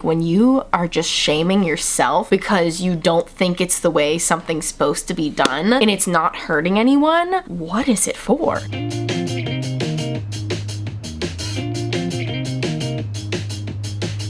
when you are just shaming yourself because you don't think it's the way something's supposed to be done and it's not hurting anyone, what is it for?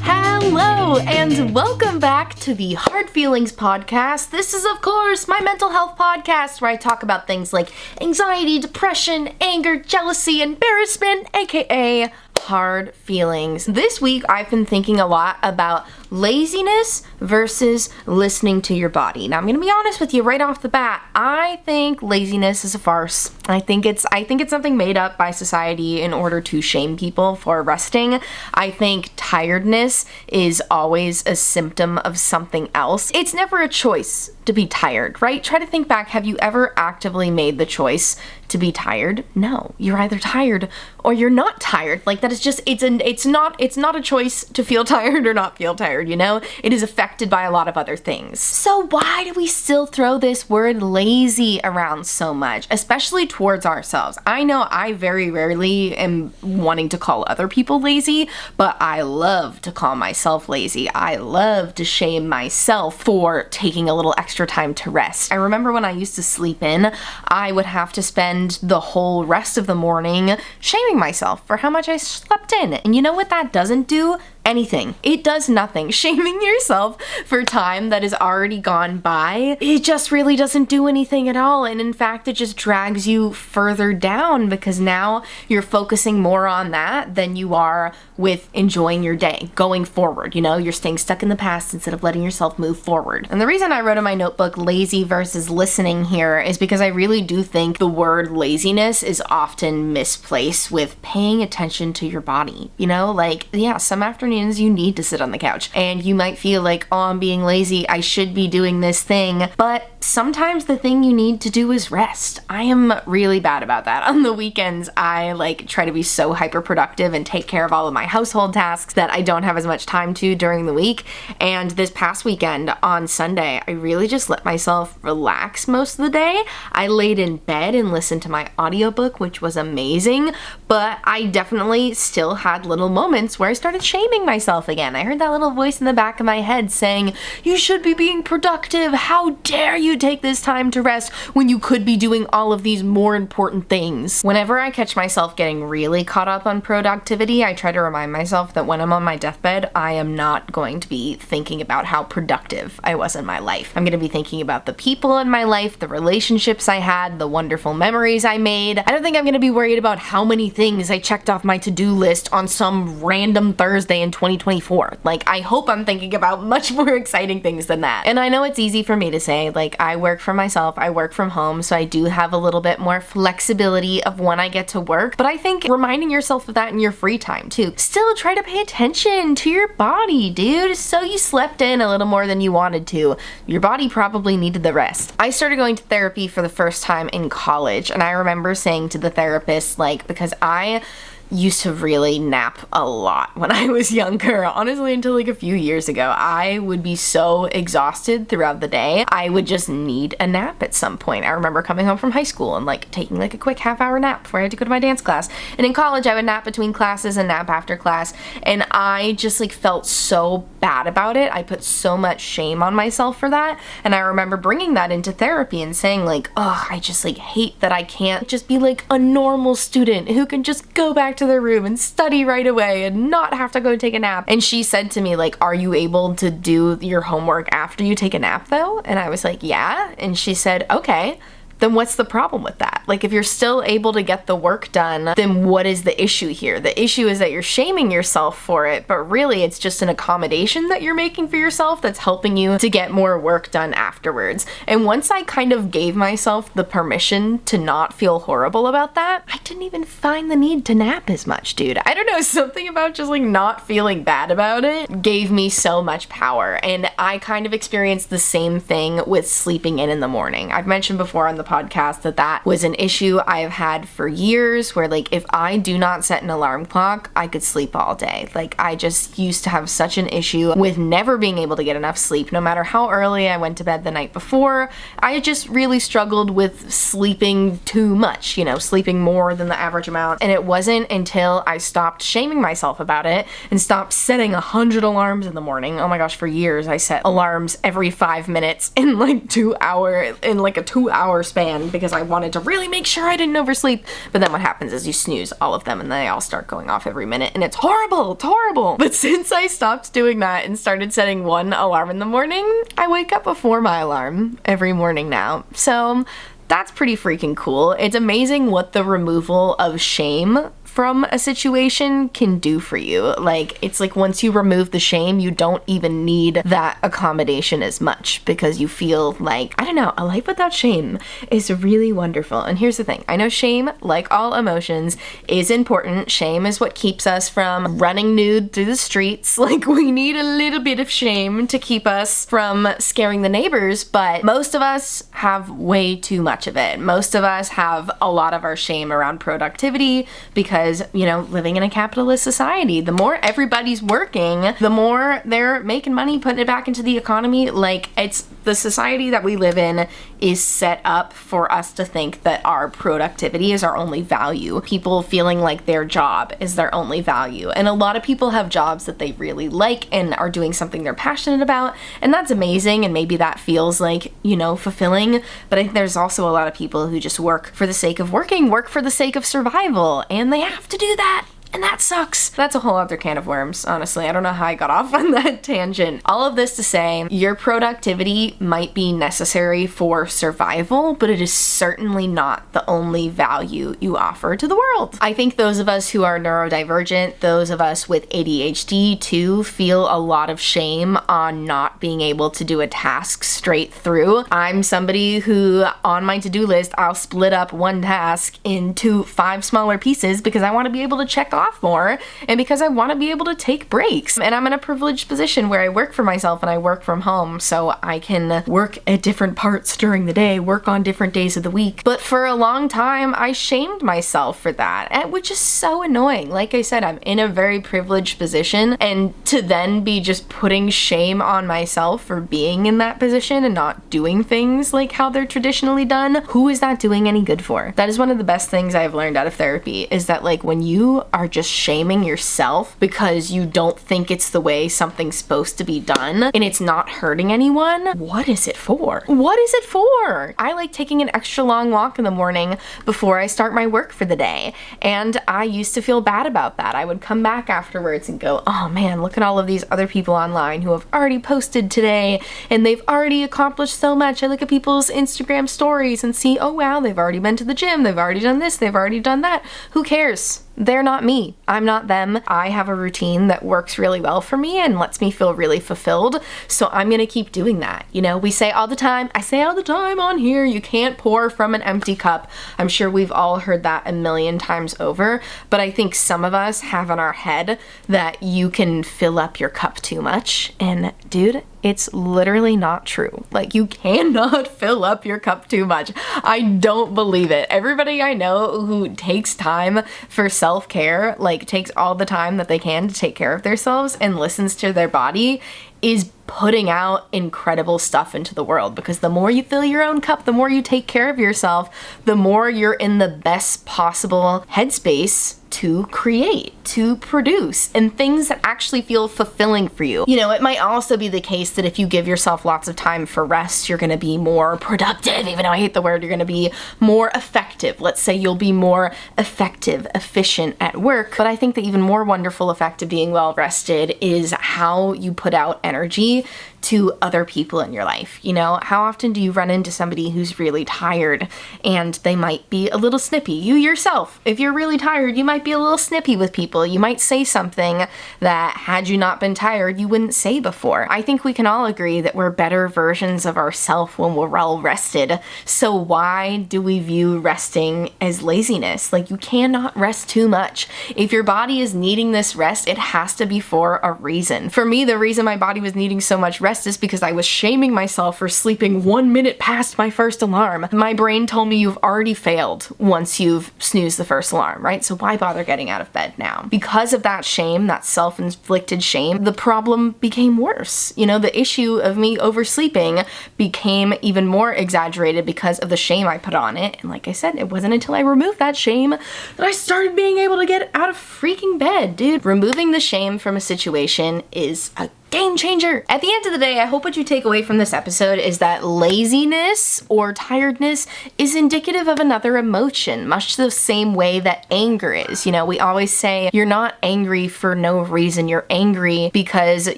Hello and welcome back to the Hard Feelings podcast. This is, of course, my mental health podcast where I talk about things like anxiety, depression, anger, jealousy, embarrassment, aka hard feelings. This week I've been thinking a lot about laziness versus listening to your body. Now I'm gonna be honest with you right off the bat. I think laziness is a farce. I think it's something made up by society in order to shame people for resting. I think tiredness is always a symptom of something else. It's never a choice to be tired, right? Try to think back. Have you ever actively made the choice to be tired? No. You're either tired or you're not tired. Like that is just, it's not a choice to feel tired or not feel tired, you know? It is affected by a lot of other things. So why do we still throw this word lazy around so much, especially towards ourselves? I know I very rarely am wanting to call other people lazy, but I love to call myself lazy. I love to shame myself for taking a little extra time to rest. I remember when I used to sleep in, I would have to spend the whole rest of the morning shaming myself for how much I slept in. And you know what that doesn't do? Anything. It does nothing. Shaming yourself for time that is already gone by, it just really doesn't do anything at all. And in fact, it just drags you further down because now you're focusing more on that than you are with enjoying your day going forward. You know, you're staying stuck in the past instead of letting yourself move forward. And the reason I wrote in my notebook lazy versus listening here is because I really do think the word laziness is often misplaced with paying attention to your body. You know, like, yeah, some afternoons you need to sit on the couch and you might feel like, oh, I'm being lazy, I should be doing this thing, but sometimes the thing you need to do is rest. I am really bad about that. On the weekends, I try to be so hyper productive and take care of all of my household tasks that I don't have as much time to during the week. And this past weekend on Sunday, I really just let myself relax most of the day. I laid in bed and listened to my audiobook, which was amazing, but I definitely still had little moments where I started shaming myself again. I heard that little voice in the back of my head saying, you should be being productive. How dare you take this time to rest when you could be doing all of these more important things? Whenever I catch myself getting really caught up on productivity, I try to remind myself that when I'm on my deathbed, I am not going to be thinking about how productive I was in my life. I'm going to be thinking about the people in my life, the relationships I had, the wonderful memories I made. I don't think I'm going to be worried about how many things I checked off my to-do list on some random Thursday in 2024. I hope I'm thinking about much more exciting things than that. And I know it's easy for me to say, I work for myself, I work from home, so I do have a little bit more flexibility of when I get to work, but I think reminding yourself of that in your free time too. Still try to pay attention to your body, dude. So you slept in a little more than you wanted to. Your body probably needed the rest. I started going to therapy for the first time in college, and I remember saying to the therapist, because I used to really nap a lot when I was younger. Honestly, until a few years ago, I would be so exhausted throughout the day. I would just need a nap at some point. I remember coming home from high school and taking a quick half-hour nap before I had to go to my dance class. And in college, I would nap between classes and nap after class. And I just felt so bad about it. I put so much shame on myself for that. And I remember bringing that into therapy and saying oh, I just hate that I can't just be a normal student who can just go back to their room and study right away and not have to go take a nap. And she said to me, are you able to do your homework after you take a nap though? And I was like, yeah. And she said, okay, then what's the problem with that? If you're still able to get the work done, then what is the issue here? The issue is that you're shaming yourself for it, but really it's just an accommodation that you're making for yourself that's helping you to get more work done afterwards. And once I kind of gave myself the permission to not feel horrible about that, I didn't even find the need to nap as much, dude. I don't know, something about just not feeling bad about it gave me so much power. And I kind of experienced the same thing with sleeping in the morning. I've mentioned before on the podcast that that was an issue I've had for years, where like if I do not set an alarm clock, I could sleep all day. Like I just used to have such an issue with never being able to get enough sleep, no matter how early I went to bed the night before. I just really struggled with sleeping too much, you know, sleeping more than the average amount. And it wasn't until I stopped shaming myself about it and stopped setting 100 alarms in the morning. Oh my gosh, for years I set alarms every 5 minutes in like a 2-hour span because I wanted to really make sure I didn't oversleep. But then what happens is you snooze all of them and they all start going off every minute and it's horrible. It's horrible. But since I stopped doing that and started setting one alarm in the morning, I wake up before my alarm every morning now. So that's pretty freaking cool. It's amazing what the removal of shame from a situation can do for you. Like, it's like once you remove the shame, you don't even need that accommodation as much because you feel like, I don't know, a life without shame is really wonderful. And here's the thing, I know shame, like all emotions, is important. Shame is what keeps us from running nude through the streets. Like, we need a little bit of shame to keep us from scaring the neighbors, but most of us have way too much of it. Most of us have a lot of our shame around productivity because, you know, living in a capitalist society, the more everybody's working, the more they're making money, putting it back into the economy. Like, it's the society that we live in is set up for us to think that our productivity is our only value. People feeling like their job is their only value. And a lot of people have jobs that they really like and are doing something they're passionate about, and that's amazing, and maybe that feels like, you know, fulfilling. But I think there's also a lot of people who just work for the sake of working, work for the sake of survival, and they have to do that. And that sucks. That's a whole other can of worms, honestly. I don't know how I got off on that tangent. All of this to say, your productivity might be necessary for survival, but it is certainly not the only value you offer to the world. I think those of us who are neurodivergent, those of us with ADHD too, feel a lot of shame on not being able to do a task straight through. I'm somebody who, on my to-do list, I'll split up one task into 5 smaller pieces because I want to be able to check off more and because I want to be able to take breaks. And I'm in a privileged position where I work for myself and I work from home, so I can work at different parts during the day, work on different days of the week. But for a long time, I shamed myself for that, which is so annoying. Like I said, I'm in a very privileged position, and to then be just putting shame on myself for being in that position and not doing things like how they're traditionally done, who is that doing any good for? That is one of the best things I've learned out of therapy, is that like when you are just shaming yourself because you don't think it's the way something's supposed to be done and it's not hurting anyone, what is it for? What is it for? I like taking an extra long walk in the morning before I start my work for the day, and I used to feel bad about that. I would come back afterwards and go, oh man, look at all of these other people online who have already posted today and they've already accomplished so much. I look at people's Instagram stories and see, oh wow, they've already been to the gym, they've already done this, they've already done that. Who cares? They're not me. I'm not them. I have a routine that works really well for me and lets me feel really fulfilled. So I'm gonna keep doing that. You know, we say all the time, I say all the time on here, you can't pour from an empty cup. I'm sure we've all heard that a million times over, but I think some of us have in our head that you can fill up your cup too much. And dude, it's literally not true. Like, you cannot fill up your cup too much. I don't believe it. Everybody I know who takes time for self-care, like takes all the time that they can to take care of themselves and listens to their body, is putting out incredible stuff into the world, because the more you fill your own cup, the more you take care of yourself, the more you're in the best possible headspace to create, to produce, and things that actually feel fulfilling for you. You know, it might also be the case that if you give yourself lots of time for rest, you're gonna be more productive, even though I hate the word, you're gonna be more effective. Let's say you'll be more effective, efficient at work. But I think the even more wonderful effect of being well rested is how you put out energy to other people in your life. You know, how often do you run into somebody who's really tired and they might be a little snippy? You yourself, if you're really tired, you might be a little snippy with people. You might say something that, had you not been tired, you wouldn't say before. I think we can all agree that we're better versions of ourselves when we're well rested. So why do we view resting as laziness? Like, you cannot rest too much. If your body is needing this rest, it has to be for a reason. For me, the reason my body was needing so much rest is because I was shaming myself for sleeping 1 minute past my first alarm. My brain told me you've already failed once you've snoozed the first alarm, right? So why bother getting out of bed now? Because of that shame, that self-inflicted shame, the problem became worse. You know, the issue of me oversleeping became even more exaggerated because of the shame I put on it. And like I said, it wasn't until I removed that shame that I started being able to get out of freaking bed, dude. Removing the shame from a situation is a game changer. At the end of the day, I hope what you take away from this episode is that laziness or tiredness is indicative of another emotion, much the same way that anger is. You know, we always say you're not angry for no reason. You're angry because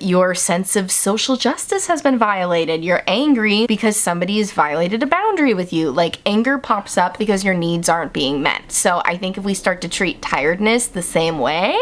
your sense of social justice has been violated. You're angry because somebody has violated a boundary with you. Like, anger pops up because your needs aren't being met. So I think if we start to treat tiredness the same way,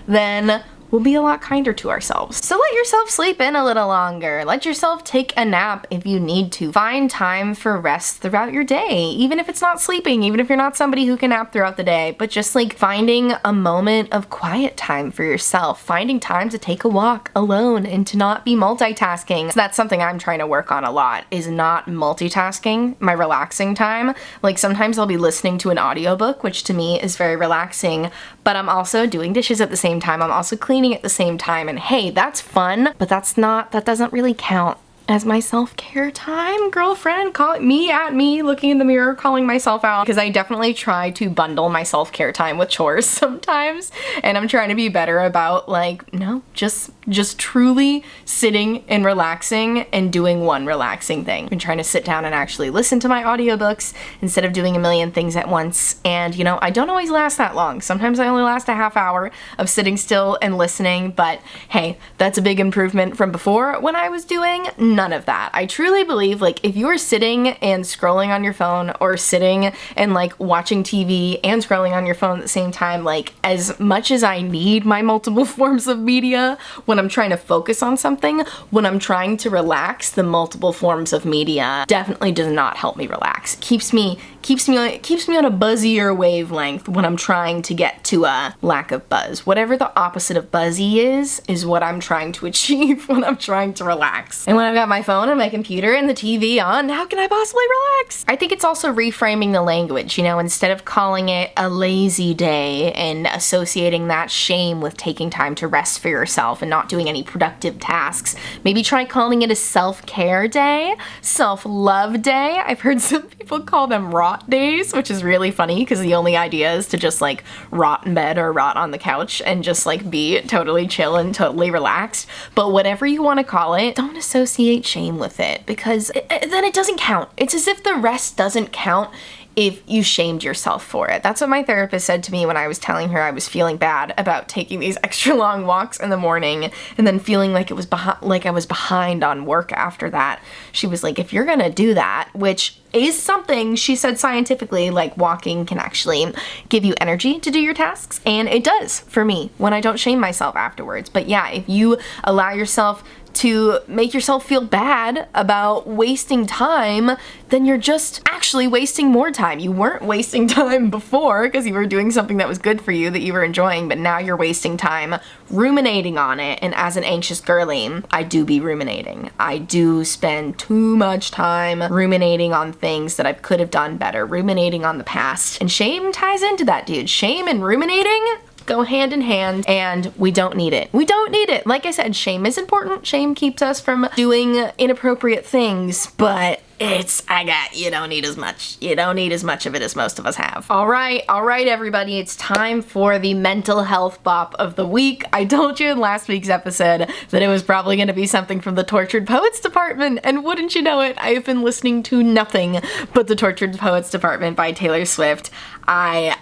then we'll be a lot kinder to ourselves. So let yourself sleep in a little longer. Let yourself take a nap if you need to. Find time for rest throughout your day, even if it's not sleeping, even if you're not somebody who can nap throughout the day, but just like finding a moment of quiet time for yourself, finding time to take a walk alone and to not be multitasking. So that's something I'm trying to work on a lot, is not multitasking my relaxing time. Like, sometimes I'll be listening to an audiobook, which to me is very relaxing, but I'm also doing dishes at the same time. I'm also cleaning at the same time, and hey, that's fun, but that doesn't really count as my self-care time, girlfriend. Call it me looking in the mirror, calling myself out, because I definitely try to bundle my self-care time with chores sometimes, and I'm trying to be better about, like, no, just truly sitting and relaxing and doing one relaxing thing. I'm trying to sit down and actually listen to my audiobooks instead of doing a million things at once. And you know, I don't always last that long. Sometimes I only last a half hour of sitting still and listening, but hey, that's a big improvement from before when I was doing none of that. I truly believe, like, if you're sitting and scrolling on your phone, or sitting and like watching TV and scrolling on your phone at the same time, like, as much as I need my multiple forms of media when I'm trying to focus on something, when I'm trying to relax, the multiple forms of media definitely does not help me relax. Keeps me on a buzzier wavelength when I'm trying to get to a lack of buzz. Whatever the opposite of buzzy is what I'm trying to achieve when I'm trying to relax. And when I've got my phone and my computer and the TV on, how can I possibly relax? I think it's also reframing the language, you know, instead of calling it a lazy day and associating that shame with taking time to rest for yourself and not doing any productive tasks. Maybe try calling it a self-care day, self-love day. I've heard some people call them rot days, which is really funny because the only idea is to just like rot in bed or rot on the couch and just like be totally chill and totally relaxed. But whatever you want to call it, don't associate shame with it, because then it doesn't count. It's as if the rest doesn't count if you shamed yourself for it. That's what my therapist said to me when I was telling her I was feeling bad about taking these extra long walks in the morning and then feeling like I was behind on work after that. She was like, if you're gonna do that, which is something she said scientifically, like walking can actually give you energy to do your tasks, and it does for me when I don't shame myself afterwards. But yeah, if you allow yourself to make yourself feel bad about wasting time, then you're just actually wasting more time. You weren't wasting time before because you were doing something that was good for you, that you were enjoying, but now you're wasting time ruminating on it. And as an anxious girly, I do be ruminating. I do spend too much time ruminating on things that I could have done better, ruminating on the past. And shame ties into that, dude. Shame and ruminating go hand in hand, and we don't need it. We don't need it. Like I said, shame is important. Shame keeps us from doing inappropriate things, but you don't need as much. You don't need as much of it as most of us have. All right, everybody, it's time for the mental health bop of the week. I told you in last week's episode that it was probably going to be something from the Tortured Poets department, and wouldn't you know it, I have been listening to nothing but the Tortured Poets department by Taylor Swift. I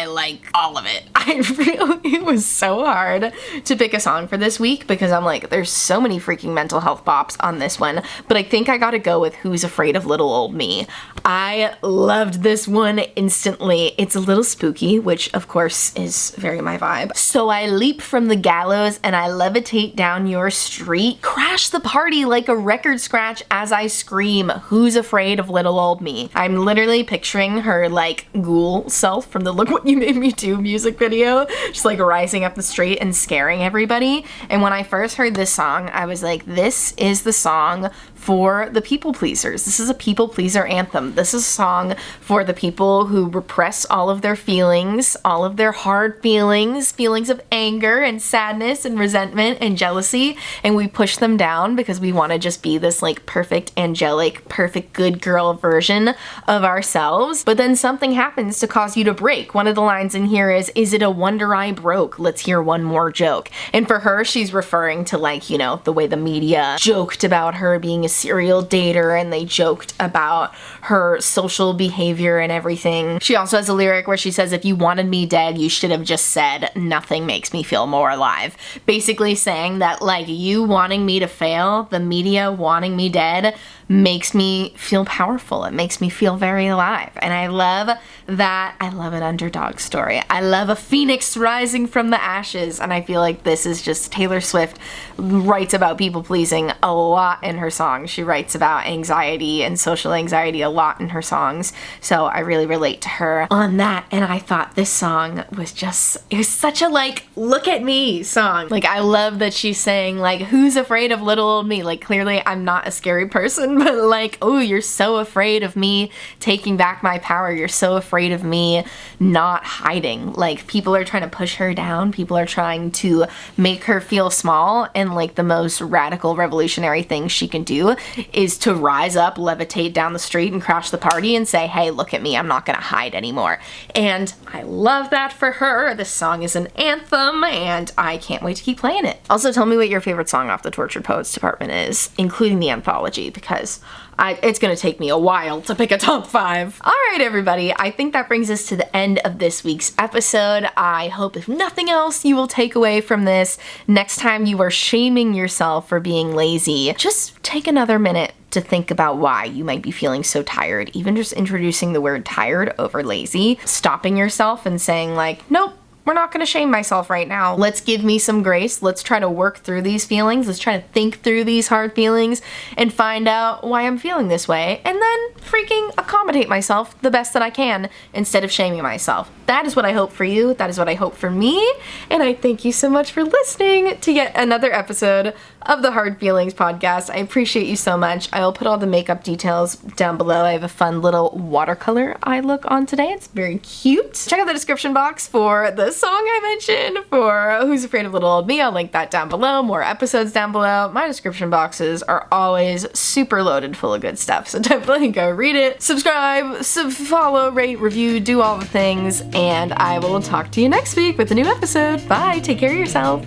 like all of it. It was so hard to pick a song for this week because I'm like, there's so many freaking mental health bops on this one, but I think I gotta go with Who's Afraid of Little Old Me. I loved this one instantly. It's a little spooky, which of course is very my vibe. So I leap from the gallows and I levitate down your street, crash the party like a record scratch as I scream, Who's afraid of little old me? I'm literally picturing her like ghoul self from the Look What You Made Me Do music video, just like rising up the street and scaring everybody. And when I first heard this song, I was like, this is the song for the people pleasers. This is a people pleaser anthem. This is a song for the people who repress all of their feelings, all of their hard feelings, feelings of anger and sadness and resentment and jealousy, and we push them down because we want to just be this like perfect, angelic, perfect good girl version of ourselves. But then something happens to cause you to break. One of the lines in here is it a wonder I broke? Let's hear one more joke. And for her, she's referring to like, you know, the way the media joked about her being a serial dater, and they joked about her social behavior and everything. She also has a lyric where she says, if you wanted me dead, you should have just said, nothing makes me feel more alive. Basically saying that like you wanting me to fail, the media wanting me dead, makes me feel powerful. It makes me feel very alive. And I love that. I love an underdog story. I love a phoenix rising from the ashes. And I feel like this is just Taylor Swift writes about people pleasing a lot in her songs. She writes about anxiety and social anxiety a lot in her songs. So I really relate to her on that. And I thought this song was just, it was such a like, look at me song. Like I love that she's saying like, who's afraid of little old me? Like clearly I'm not a scary person, but like, oh, you're so afraid of me taking back my power. You're so afraid of me not hiding. Like people are trying to push her down. People are trying to make her feel small. And like the most radical revolutionary thing she can do is to rise up, levitate down the street and crash the party and say, hey, look at me. I'm not going to hide anymore. And I love that for her. This song is an anthem and I can't wait to keep playing it. Also, tell me what your favorite song off the Tortured Poets department is, including the anthology, because it's gonna take me a while to pick a top 5. All right, everybody, I think that brings us to the end of this week's episode. I hope if nothing else you will take away from this, next time you are shaming yourself for being lazy, just take another minute to think about why you might be feeling so tired. Even just introducing the word tired over lazy, stopping yourself and saying like, nope, we're not gonna shame myself right now. Let's give me some grace. Let's try to work through these feelings. Let's try to think through these hard feelings and find out why I'm feeling this way. And then freaking accommodate myself the best that I can instead of shaming myself. That is what I hope for you. That is what I hope for me. And I thank you so much for listening to yet another episode of the Hard Feelings podcast. I appreciate you so much. I will put all the makeup details down below. I have a fun little watercolor eye look on today. It's very cute. Check out the description box for the song I mentioned for Who's Afraid of Little Old Me. I'll link that down below. More episodes down below. My description boxes are always super loaded full of good stuff, so definitely go read it. Subscribe, follow, rate, review, do all the things, and I will talk to you next week with a new episode. Bye. Take care of yourself.